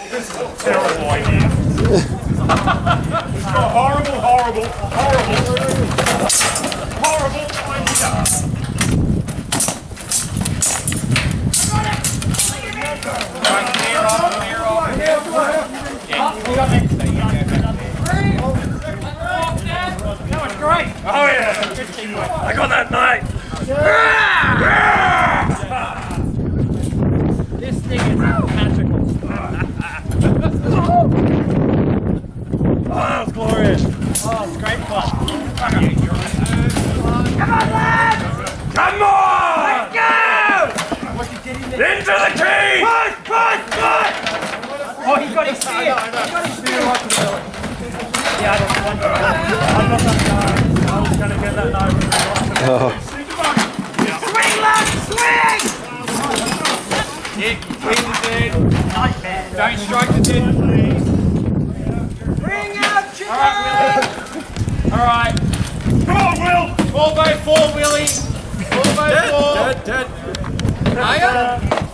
This is a terrible idea. It's a horrible, horrible, horrible, horrible idea. That was great. Oh yeah, I got that night. This thing is magical. Oh, that was glorious. Oh, it's great fun. Come on, lads! Come on! Let's go! Into the key! Oh, he got his spear. He got his spear right to the belly. Yeah, I don't want to. I'm not going to go. I was going to get that no. Swing, lads, swing! Hit, swing the dead. Nightmare. Don't strike the dead, please. Bring out chicken! Alright. Come on, Will! 4x4, Willie. 4x4. Dead. Are you?